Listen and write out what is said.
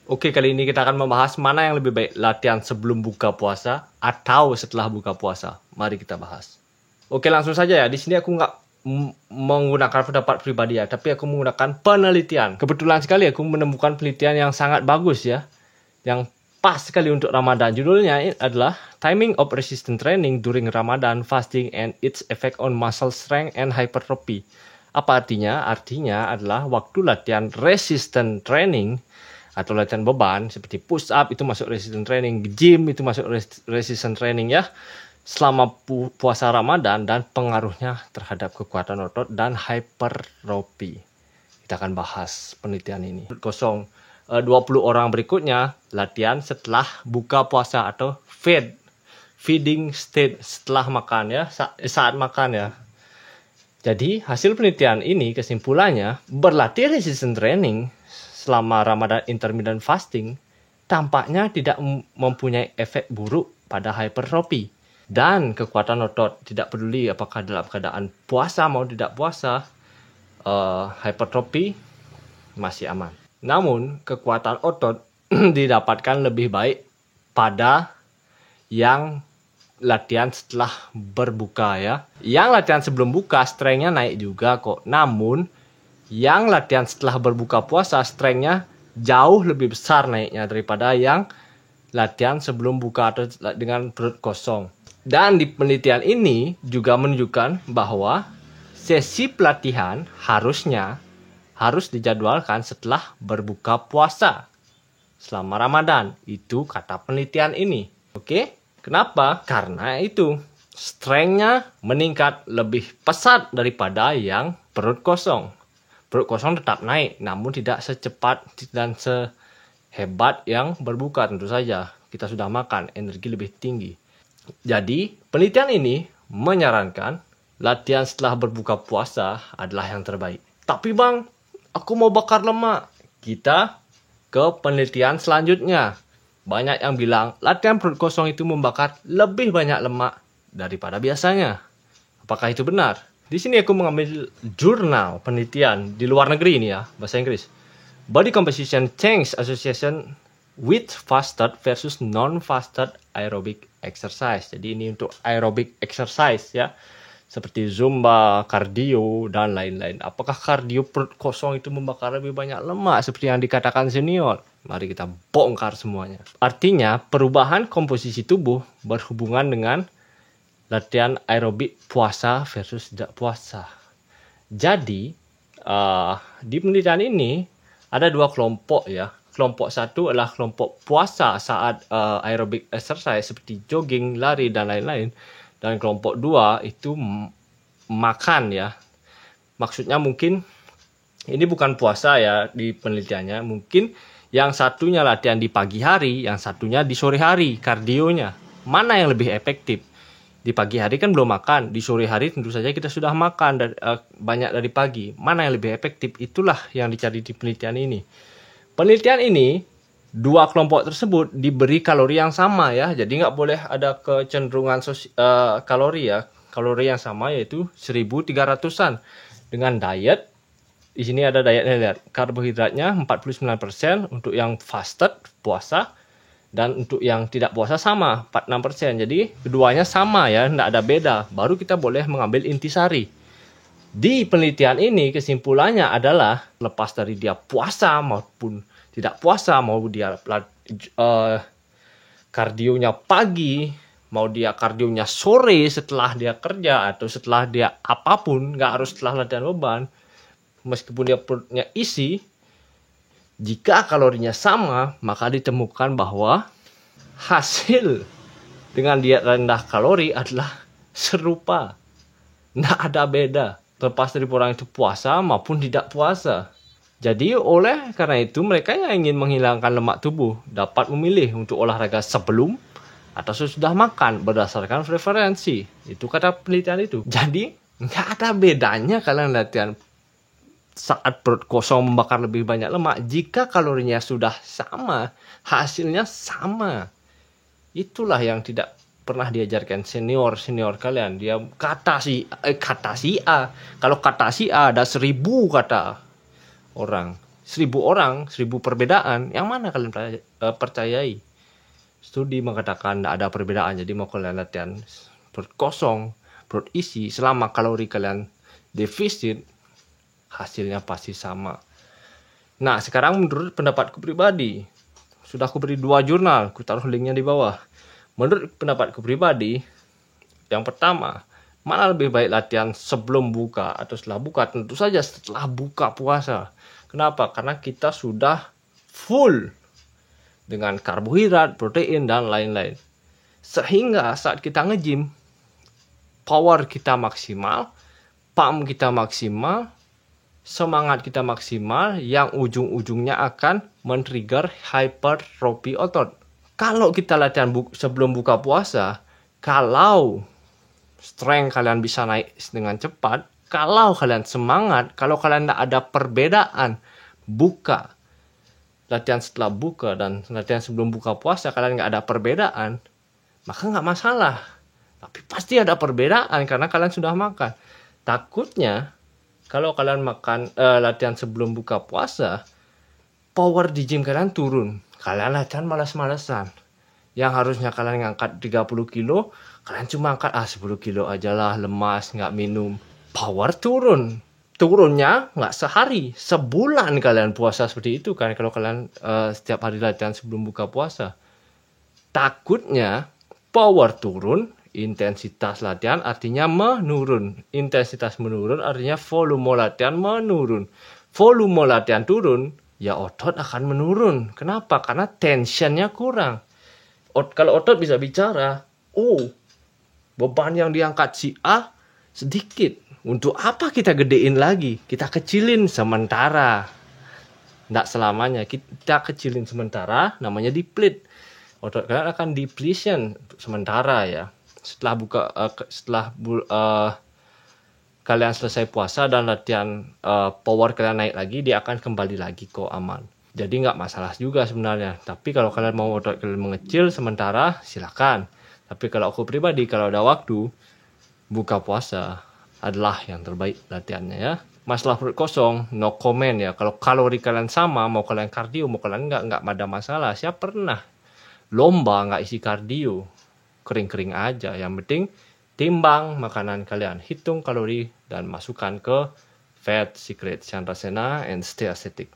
Oke, kali ini kita akan membahas mana yang lebih baik, latihan sebelum buka puasa atau setelah buka puasa. Mari kita bahas. Oke, langsung saja ya. Di sini aku nggak menggunakan pendapat pribadi ya, tapi aku menggunakan penelitian. Kebetulan sekali aku menemukan penelitian yang sangat bagus ya, yang pas sekali untuk Ramadan. Judulnya adalah Timing of Resistance Training During Ramadan Fasting and Its Effect on Muscle Strength and Hypertrophy. Apa artinya? Artinya adalah waktu latihan resistance training atau latihan beban seperti push up itu masuk resistance training, gym itu masuk resistance training ya, selama puasa Ramadan dan pengaruhnya terhadap kekuatan otot dan hypertrophy. Kita akan bahas penelitian ini. 20 orang berikutnya latihan setelah buka puasa atau feeding state, setelah makan ya, saat makan ya. Jadi hasil penelitian ini kesimpulannya, berlatih resistance training selama Ramadan intermittent fasting tampaknya tidak mempunyai efek buruk pada hypertrophy dan kekuatan otot. Tidak peduli apakah dalam keadaan puasa mau tidak puasa, hypertrophy masih aman. Namun kekuatan otot didapatkan lebih baik pada yang latihan setelah berbuka ya. Yang latihan sebelum buka strength-nya naik juga kok. Namun yang latihan setelah berbuka puasa strength-nya jauh lebih besar naiknya daripada yang latihan sebelum buka atau dengan perut kosong. Dan di penelitian ini juga menunjukkan bahwa sesi pelatihan harus dijadwalkan setelah berbuka puasa selama Ramadan. Itu kata penelitian ini. Oke? Kenapa? Karena itu strength-nya meningkat lebih pesat daripada yang perut kosong. Perut kosong tetap naik, namun tidak secepat dan sehebat yang berbuka tentu saja. Kita sudah makan, energi lebih tinggi. Jadi, penelitian ini menyarankan latihan setelah berbuka puasa adalah yang terbaik. Tapi bang, aku mau bakar lemak. Kita ke penelitian selanjutnya. Banyak yang bilang latihan perut kosong itu membakar lebih banyak lemak daripada biasanya. Apakah itu benar? Di sini aku mengambil jurnal penelitian di luar negeri ini ya, bahasa Inggris. Body Composition Change Association with Fasted versus Non-Fasted Aerobic Exercise. Jadi ini untuk aerobic exercise ya, seperti zumba, kardio, dan lain-lain. Apakah kardio perut kosong itu membakar lebih banyak lemak seperti yang dikatakan senior? Mari kita bongkar semuanya. Artinya perubahan komposisi tubuh berhubungan dengan latihan aerobik puasa versus tidak puasa. Jadi di penelitian ini ada dua kelompok ya. Kelompok satu adalah kelompok puasa saat aerobik exercise seperti jogging, lari dan lain-lain. Dan kelompok dua itu makan ya. Maksudnya mungkin ini bukan puasa ya di penelitiannya. Mungkin yang satunya latihan di pagi hari, yang satunya di sore hari kardionya. Mana yang lebih efektif? Di pagi hari kan belum makan, di sore hari tentu saja kita sudah makan banyak dari pagi. Mana yang lebih efektif? Itulah yang dicari di penelitian ini. Penelitian ini, dua kelompok tersebut diberi kalori yang sama ya. Jadi nggak boleh ada kecenderungan kalori ya. Kalori yang sama yaitu 1.300-an. Dengan diet, di sini ada dietnya lihat. Karbohidratnya 49% untuk yang fasted, puasa. Dan untuk yang tidak puasa sama, 46%. Jadi keduanya sama ya, tidak ada beda. Baru kita boleh mengambil intisari. Di penelitian ini kesimpulannya adalah lepas dari dia puasa maupun tidak puasa, mau dia kardionya pagi, mau dia kardionya sore setelah dia kerja atau setelah dia apapun, nggak harus setelah latihan beban. Meskipun dia perutnya isi, jika kalorinya sama, maka ditemukan bahwa hasil dengan diet rendah kalori adalah serupa. Tidak ada beda. Terlepas dari orang itu puasa maupun tidak puasa. Jadi oleh karena itu mereka yang ingin menghilangkan lemak tubuh dapat memilih untuk olahraga sebelum atau sesudah makan berdasarkan preferensi. Itu kata penelitian itu. Jadi nggak ada bedanya kalian latihan saat perut kosong membakar lebih banyak lemak jika kalorinya sudah sama, hasilnya sama. Itulah yang tidak pernah diajarkan senior kalian. Dia kata si A. Kalau kata si A ada 1000 kata orang. 1000 orang, 1000 perbedaan, yang mana kalian percayai? Studi mengatakan tidak ada perbedaan, jadi mau kalian latihan perut kosong, perut isi, selama kalori kalian defisit, hasilnya pasti sama. Nah, sekarang menurut pendapatku pribadi, sudah aku beri 2 jurnal, aku taruh linknya di bawah. Menurut pendapatku pribadi, yang pertama, mana lebih baik latihan sebelum buka atau setelah buka? Tentu saja setelah buka puasa. Kenapa? Karena kita sudah full dengan karbohidrat, protein, dan lain-lain. Sehingga saat kita nge-gym, power kita maksimal, pump kita maksimal, semangat kita maksimal, yang ujung-ujungnya akan men-trigger hypertrofi otot. Kalau kita latihan sebelum buka puasa, kalau strength kalian bisa naik dengan cepat, kalau kalian semangat, kalau kalian tidak ada perbedaan buka, latihan setelah buka dan latihan sebelum buka puasa, kalian nggak ada perbedaan, maka nggak masalah. Tapi pasti ada perbedaan karena kalian sudah makan. Takutnya kalau kalian makan latihan sebelum buka puasa, power di gym kalian turun. Kalian latihan malas-malesan. Yang harusnya kalian ngangkat 30 kilo, kalian cuma angkat 10 kilo aja lah, lemas, nggak minum. Power turun. Turunnya nggak sehari, sebulan kalian puasa seperti itu kan kalau kalian setiap hari latihan sebelum buka puasa. Takutnya power turun, intensitas latihan artinya menurun. Intensitas menurun artinya volume latihan menurun. Volume latihan turun, ya otot akan menurun. Kenapa? Karena tensionnya kurang. Kalau otot bisa bicara, beban yang diangkat si A sedikit. Untuk apa kita gedein lagi? Kita kecilin sementara. Tidak selamanya. Kita kecilin sementara, namanya deplete. Otot kalian akan depletion sementara ya. Setelah kalian selesai puasa dan latihan power kalian naik lagi, dia akan kembali lagi kok aman. Jadi nggak masalah juga sebenarnya. Tapi kalau kalian mau otot kalian mengecil sementara, silakan. Tapi kalau aku pribadi, kalau ada waktu, buka puasa adalah yang terbaik latihannya ya. Masalah perut kosong, no comment ya. Kalau kalori kalian sama, mau kalian kardio, mau kalian nggak ada masalah. Siapa pernah lomba nggak isi kardio? Kering-kering aja. Yang penting timbang makanan kalian, hitung kalori, dan masukkan ke Fat Secret Chandra Sena and stay aesthetic.